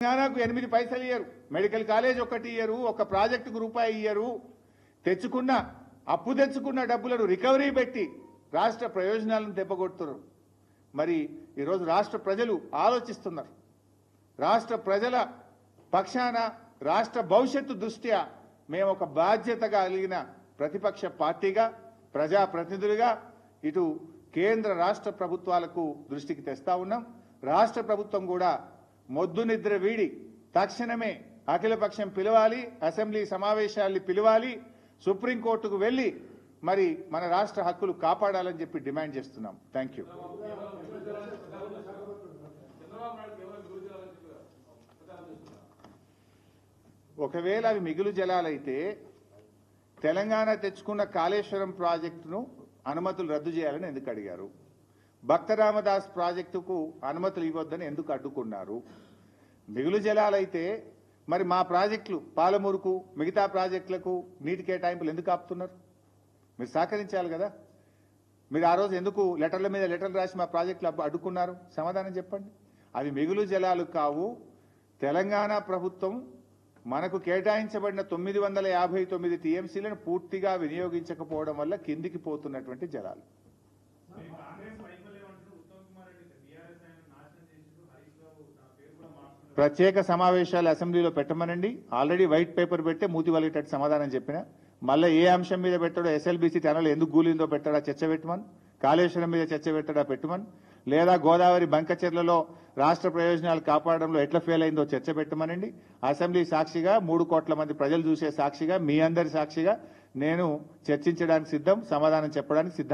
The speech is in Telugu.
తెలంగాణకు 8 పైసలు ఇయ్యరు, మెడికల్ కాలేజ్ ఒకటి ఇయ్యరు, ఒక ప్రాజెక్టుకు రూపాయి ఇయ్యరు. తెచ్చుకున్న అప్పు తెచ్చుకున్న డబ్బులను రికవరీ పెట్టి రాష్ట్ర ప్రయోజనాలను దెబ్బకొడుతున్నారు. మరి ఈరోజు రాష్ట్ర ప్రజలు ఆలోచిస్తున్నారు. రాష్ట్ర ప్రజల పక్షాన రాష్ట్ర భవిష్యత్తు దృష్ట్యా మేము ఒక బాధ్యత కలిగిన ప్రతిపక్ష పార్టీగా ప్రజాప్రతినిధులుగా ఇటు కేంద్ర రాష్ట్ర ప్రభుత్వాలకు దృష్టికి తెస్తా ఉన్నాం. రాష్ట్ర ప్రభుత్వం కూడా మొద్దు నిద్ర వీడి తక్షణమే అఖిలపక్షం పిలవాలి, అసెంబ్లీ సమావేశాల్ని పిలవాలి, సుప్రీంకోర్టుకు వెళ్లి మరి మన రాష్ట్ర హక్కులు కాపాడాలని చెప్పి డిమాండ్ చేస్తున్నాం. Thank you. ఒకవేళ అవి మిగులు జలాలైతే తెలంగాణ తెచ్చుకున్న కాళేశ్వరం ప్రాజెక్టును అనుమతులు రద్దు చేయాలని ఎందుకు అడిగారు? భక్త రామదాస్ ప్రాజెక్టుకు అనుమతులు ఇవ్వొద్దని ఎందుకు అడ్డుకున్నారు? మిగులు జలాలైతే మరి మా ప్రాజెక్టులు పాలమూరుకు మిగతా ప్రాజెక్టులకు నీటి కేటాయింపులు ఎందుకు ఆపుతున్నారు? మీరు సహకరించాలి కదా. మీరు ఆ రోజు ఎందుకు లెటర్ల మీద లెటర్లు రాసి మా ప్రాజెక్టులు అడ్డుకున్నారు? సమాధానం చెప్పండి. అవి మిగులు జలాలు కావు. తెలంగాణ ప్రభుత్వం మనకు కేటాయించబడిన 959 టీఎంసీలను పూర్తిగా వినియోగించకపోవడం వల్ల కిందికి పోతున్నటువంటి జలాలు. ప్రత్యేక సమావేశాలు అసెంబ్లీలో పెట్టమనండి. ఆల్రెడీ వైట్ పేపర్ పెట్టే మూతి వలిగేటట్టు సమాధానం చెప్పిన. మళ్ళీ ఏ అంశం మీద పెట్టాడో, ఎస్ఎల్బీసీ టనల్ ఎందుకు గూలిందో పెట్టాడా చర్చ పెట్టమని, కాళేశ్వరం మీద చర్చ పెట్టాడా పెట్టమని, లేదా గోదావరి బంకచెర్లలో రాష్ట్ర ప్రయోజనాలు కాపాడడంలో ఎట్లా ఫెయిల్ అయిందో చర్చ పెట్టమనండి. అసెంబ్లీ సాక్షిగా 3 కోట్ల మంది ప్రజలు చూసే సాక్షిగా మీ అందరి సాక్షిగా నేను చర్చించడానికి సిద్ధం, సమాధానం చెప్పడానికి సిద్ధం.